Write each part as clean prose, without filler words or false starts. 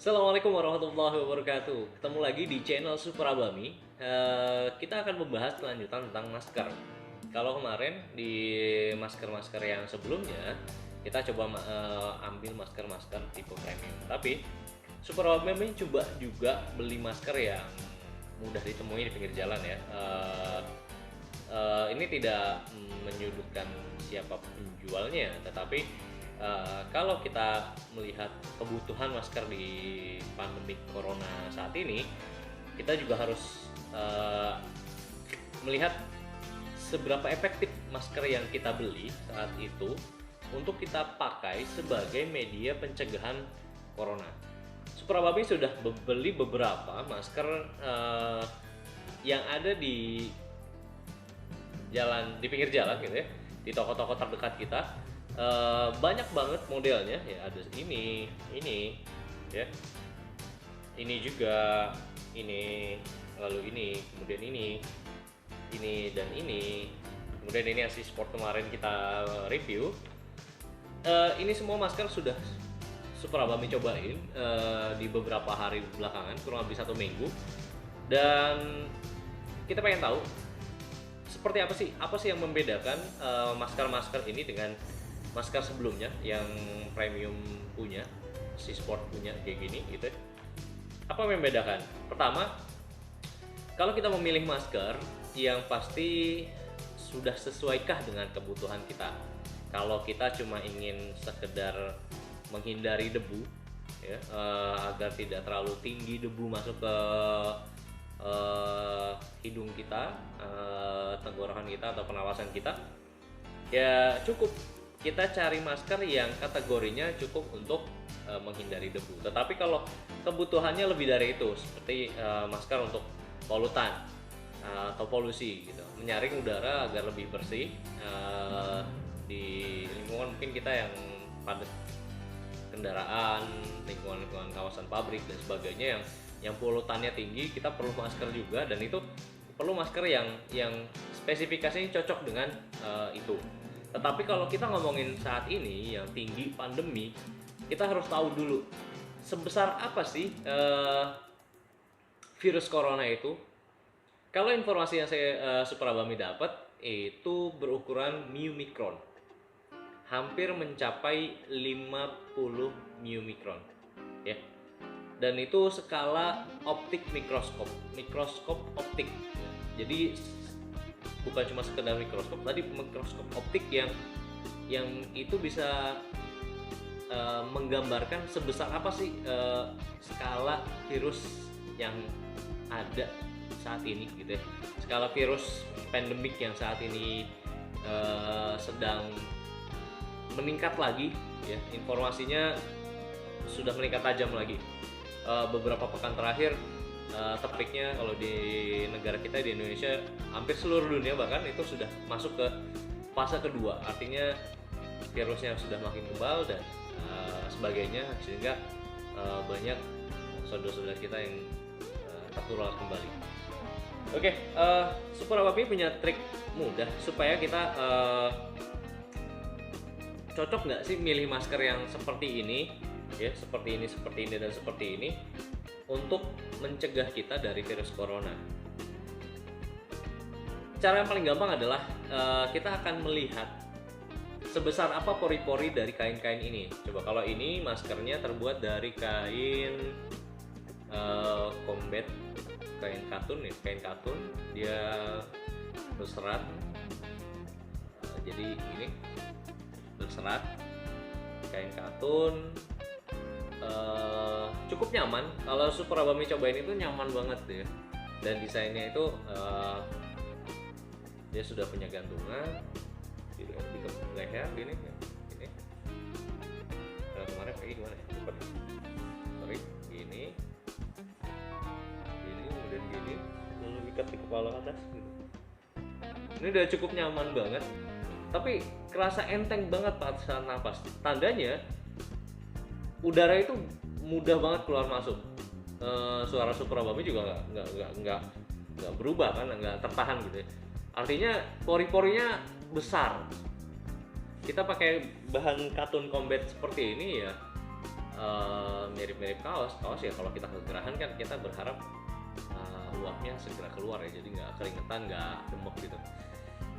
Assalamualaikum warahmatullahi wabarakatuh. Ketemu lagi di channel Super Abami. Kita akan membahas kelanjutan tentang masker. Kalau kemarin di masker-masker yang sebelumnya kita coba ambil masker-masker tipe premium. Tapi Super Abami coba juga beli masker yang mudah ditemui di pinggir jalan ya. Ini tidak menyudutkan siapa penjualnya, tetapi kalau kita melihat kebutuhan masker di pandemi corona saat ini, kita juga harus melihat seberapa efektif masker yang kita beli saat itu untuk kita pakai sebagai media pencegahan corona. Super Abami sudah beli beberapa masker yang ada di pinggir jalan gitu ya, di toko-toko terdekat kita. Banyak banget modelnya ya, ada ini ya, ini juga, ini, lalu ini, kemudian ini dan ini, kemudian ini Asis Sport kemarin kita review. Ini semua masker sudah Super Abami cobain di beberapa hari belakangan, kurang lebih 1 minggu, dan kita pengen tahu seperti apa sih yang membedakan masker-masker ini dengan masker sebelumnya yang premium punya, si Sport punya kayak gini gitu. Apa yang membedakan? Pertama, kalau kita memilih masker yang pasti sudah sesuaikah dengan kebutuhan kita. Kalau kita cuma ingin sekedar menghindari debu ya, agar tidak terlalu tinggi debu masuk ke hidung kita, tenggorokan kita atau pernapasan kita, ya cukup kita cari masker yang kategorinya cukup untuk menghindari debu. Tetapi kalau kebutuhannya lebih dari itu, seperti masker untuk polutan atau polusi gitu, menyaring udara agar lebih bersih di lingkungan mungkin kita yang padat kendaraan, lingkungan kawasan pabrik dan sebagainya yang polutannya tinggi, kita perlu masker juga, dan itu perlu masker yang spesifikasinya cocok dengan itu. Tetapi kalau kita ngomongin saat ini yang tinggi pandemi, kita harus tahu dulu sebesar apa sih virus corona itu. Kalau informasi yang saya Super Abami dapat itu berukuran μmikron, hampir mencapai 50 μmikron ya. Dan itu skala optik mikroskop optik. Jadi bukan cuma sekedar mikroskop, tadi mikroskop optik yang itu bisa menggambarkan sebesar apa sih skala virus yang ada saat ini gitu ya. Skala virus pandemik yang saat ini sedang meningkat lagi ya, informasinya sudah meningkat tajam lagi. Beberapa pekan terakhir topiknya kalau di negara kita, di Indonesia, hampir seluruh dunia bahkan itu sudah masuk ke fase kedua, artinya virusnya sudah makin kebal dan sebagainya, sehingga banyak saudara-saudara kita yang tertular kembali. Oke, Super Abami punya trik mudah supaya kita cocok nggak sih milih masker yang seperti ini ya, seperti ini dan seperti ini untuk mencegah kita dari virus corona. Cara yang paling gampang adalah kita akan melihat sebesar apa pori-pori dari kain-kain ini. Coba kalau ini maskernya terbuat dari kain combat, kain katun ya, kain katun, dia berserat. Jadi ini berserat, kain katun. Cukup nyaman. Kalau Super Abami cobain itu nyaman banget ya, dan desainnya itu dia sudah punya gantungan di leher gini ya. Ini kemarin kayak gimana ya, sorry, gini kemudian gini, lalu ikat di kepala atas gitu. Ini udah cukup nyaman banget, tapi kerasa enteng banget saat nafas. Tandanya udara itu mudah banget keluar masuk. Suara Super Abami juga nggak berubah kan, nggak tertahan gitu ya. Artinya pori-porinya besar. Kita pakai bahan katun combat seperti ini ya, mirip-mirip kaos ya. Kalau kita kegerahan kan kita berharap uapnya segera keluar ya, jadi nggak keringetan, nggak demek gitu.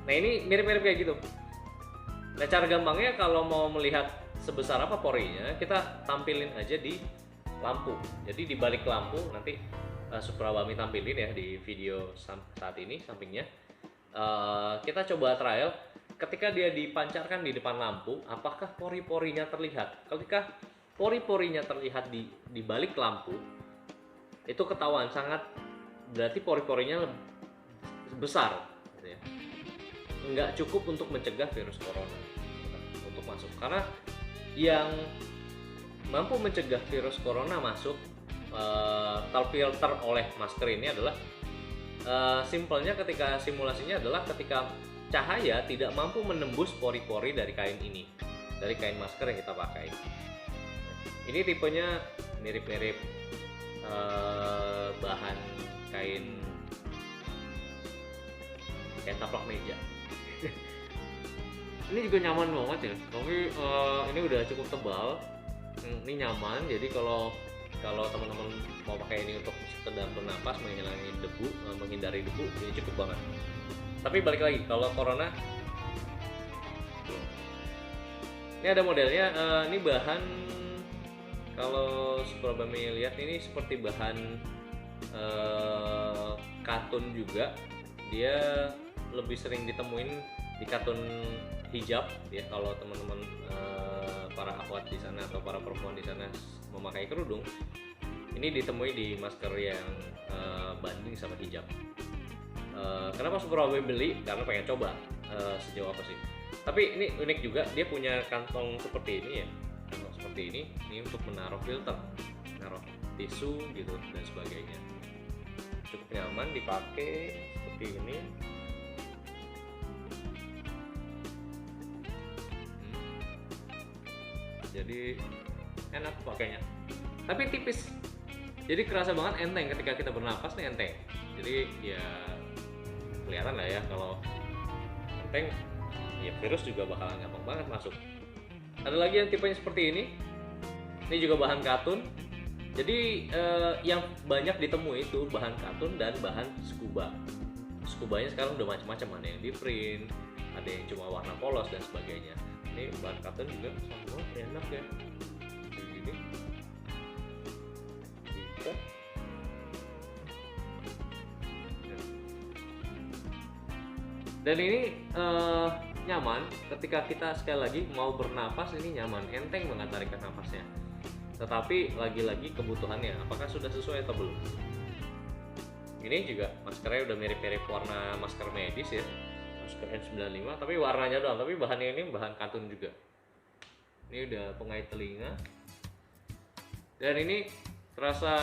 Nah ini mirip-mirip kayak gitu. Nah cara gampangnya kalau mau melihat sebesar apa porinya, kita tampilin aja di lampu. Jadi di balik lampu nanti Suprabami tampilin ya di video saat ini sampingnya. Kita coba trial ketika dia dipancarkan di depan lampu, apakah pori-porinya terlihat. Ketika pori-porinya terlihat di balik lampu, itu ketahuan sangat, berarti pori-porinya besar gitu ya. Nggak cukup untuk mencegah virus corona untuk masuk, karena yang mampu mencegah virus corona masuk terfilter oleh masker ini adalah simpelnya ketika simulasinya adalah ketika cahaya tidak mampu menembus pori-pori dari kain ini, dari kain masker yang kita pakai. Ini tipenya mirip-mirip bahan kain taplak meja. Ini juga nyaman banget ya, tapi ini udah cukup tebal. Ini nyaman, jadi kalau teman-teman mau pakai ini untuk sekedar bernapas, menghindari debu, ini cukup banget. Tapi balik lagi, kalau corona, ini ada modelnya. Ini bahan, kalau Suprabami lihat ini seperti bahan katun juga. Dia lebih sering ditemuin di katun hijab ya. Kalau teman-teman para akhwat di sana atau para perempuan di sana memakai kerudung, ini ditemui di masker yang banding sama hijab. Kenapa Suprabami beli? Karena pengen coba sejauh apa sih. Tapi ini unik juga, dia punya kantong seperti ini ya, kantong seperti ini untuk menaruh filter, menaruh tisu gitu dan sebagainya. Cukup nyaman dipakai seperti ini. Jadi enak pakainya, tapi tipis, jadi kerasa banget enteng ketika kita bernapas nih, enteng. Jadi ya kelihatan lah ya kalau enteng, ya virus juga bakalan gampang banget masuk. Ada lagi yang tipenya seperti ini juga bahan katun. Jadi yang banyak ditemui itu bahan katun dan bahan scuba. Scubanya sekarang udah macam-macam, ada yang di print, ada yang cuma warna polos dan sebagainya. Ini bahan katun juga sama, enak ya, kayak gini bisa. Dan ini nyaman ketika kita sekali lagi mau bernapas, ini nyaman, enteng banget tarikan nafasnya. Tetapi lagi-lagi kebutuhannya, apakah sudah sesuai atau belum. Ini juga maskernya udah mirip-mirip warna masker medis ya, masker N95, tapi warnanya doang, tapi bahannya ini bahan katun juga. Ini udah pengait telinga, dan ini terasa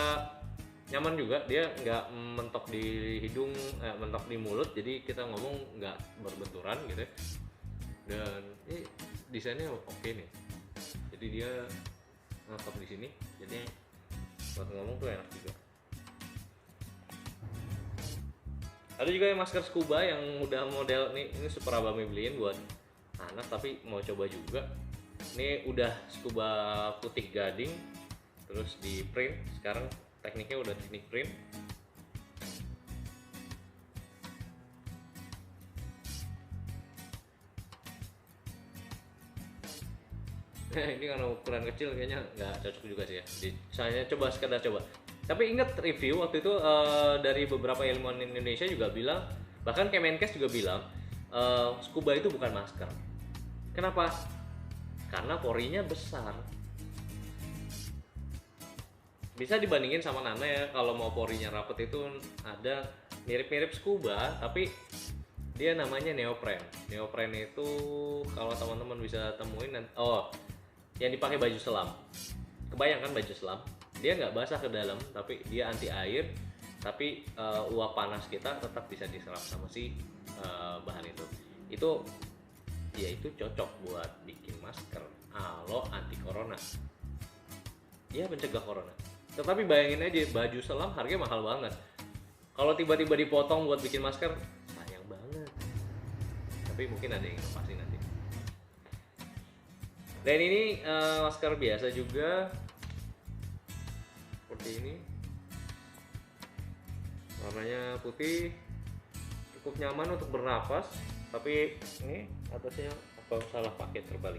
nyaman juga, dia nggak mentok di hidung, mentok di mulut, jadi kita ngomong nggak berbenturan gitu ya. Dan ini desainnya oke nih, jadi dia mentok di sini, jadi buat ngomong tuh enak juga. Ada juga yang masker scuba yang udah model ini Suprabami beliin buat anak, tapi mau coba juga. Ini udah scuba putih gading, terus di print. Sekarang tekniknya udah teknik print. Ini karena ukuran kecil kayaknya nggak cocok juga sih ya. Saya sekedar coba. Tapi ingat review waktu itu dari beberapa ilmuwan Indonesia juga bilang, bahkan Kemenkes juga bilang scuba itu bukan masker. Kenapa? Karena porinya besar. Bisa dibandingin sama Nana ya, kalau mau porinya rapet itu ada mirip-mirip scuba, tapi dia namanya neopren. Neopren itu kalau teman-teman bisa temuin, yang dipakai baju selam. Kebayang kan baju selam? Dia nggak basah ke dalam, tapi dia anti air, tapi uap panas kita tetap bisa diserap sama si bahan itu. Itu cocok buat bikin masker alo anti corona. Ya mencegah corona. Tetapi bayangin aja, baju selam harganya mahal banget. Kalau tiba-tiba dipotong buat bikin masker, sayang banget. Tapi mungkin ada yang inovasi nanti. Dan ini masker biasa juga. seperti ini, warnanya putih, cukup nyaman untuk bernapas. Tapi ini atasnya apa salah pakai terbalik?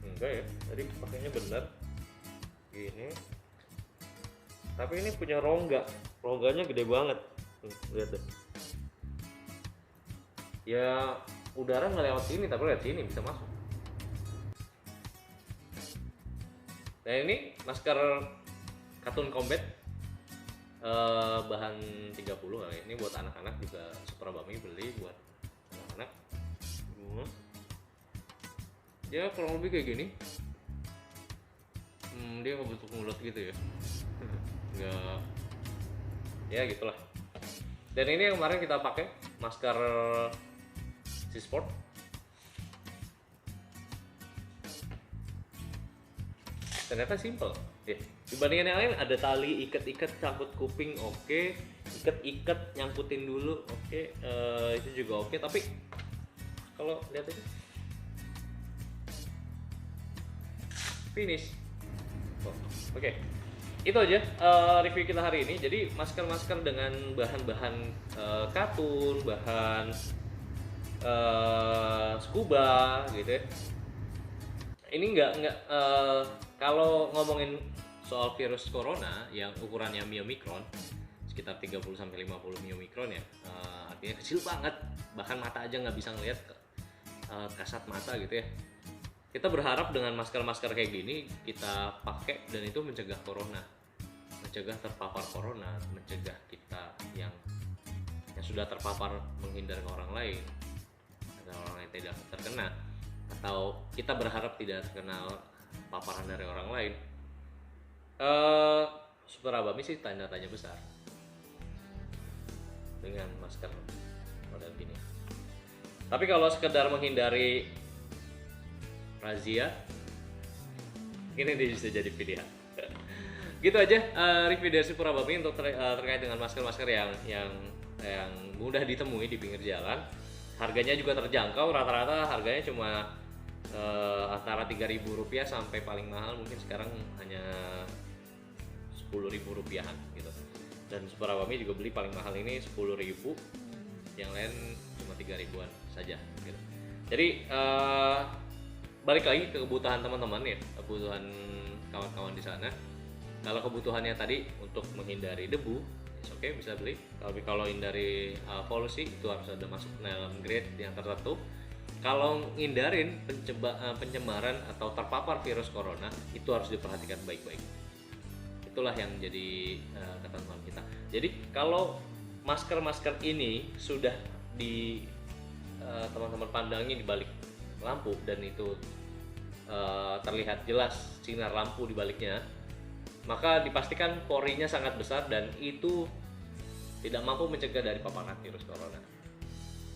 Enggak ya, tadi pakainya benar gini. Tapi ini punya rongga, rongganya gede banget. Lihat deh. Ya udara nggak lewat sini, tapi lewat sini bisa masuk. Nah ini masker Katun Combat, bahan 30 kali. Ini buat anak-anak juga, Super Abami beli buat anak-anak. Ya kurang lebih kayak gini. Dia ngebentuk mulut gitu ya. Nggak, ya gitulah. Dan ini yang kemarin kita pakai masker C-Sport. Ternyata simple ya. Dibandingkan yang lain, ada tali ikat-ikat sangkut kuping, oke. Ikat-ikat nyangkutin dulu, oke. Itu juga oke. Tapi kalau lihat aja, finish. Oke. Itu aja review kita hari ini. Jadi masker-masker dengan bahan-bahan katun, bahan scuba gitu ya. Ini nggak kalau ngomongin soal virus corona yang ukurannya miomikron, sekitar 30-50 miomikron ya, artinya kecil banget, bahkan mata aja nggak bisa ngelihat kasat mata gitu ya. Kita berharap dengan masker-masker kayak gini kita pakai dan itu mencegah corona, mencegah terpapar corona, mencegah kita yang sudah terpapar menghindar ke orang lain agar orang lain tidak terkena, atau kita berharap tidak terkena paparan dari orang lain. Super Abami sih tanda tanya besar dengan masker model gini. Tapi kalau sekedar menghindari razia, ini bisa jadi pilihan. Gitu aja review dari Super Abami untuk terkait dengan masker-masker yang mudah ditemui di pinggir jalan. Harganya juga terjangkau, rata-rata harganya cuma antara Rp3.000 sampai paling mahal mungkin sekarang hanya Rp10.000 gitu. Dan Super Abami juga beli paling mahal ini Rp10.000, yang lain cuma Rp3.000-an saja gitu. Jadi balik lagi ke kebutuhan teman-teman ya, kebutuhan kawan-kawan di sana. Kalau kebutuhannya tadi untuk menghindari debu, oke, bisa beli. Tapi kalau hindari polusi, itu harus ada masuk dalam grade yang tertentu. Kalau ngindarin pencemaran atau terpapar virus corona, itu harus diperhatikan baik-baik. Itulah yang jadi ketentuan kita. Jadi kalau masker-masker ini sudah di teman-teman pandangi di balik lampu dan itu terlihat jelas sinar lampu di baliknya, maka dipastikan porinya sangat besar dan itu tidak mampu mencegah dari paparan virus corona.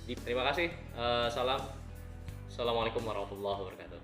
Terima kasih. Assalamualaikum warahmatullahi wabarakatuh.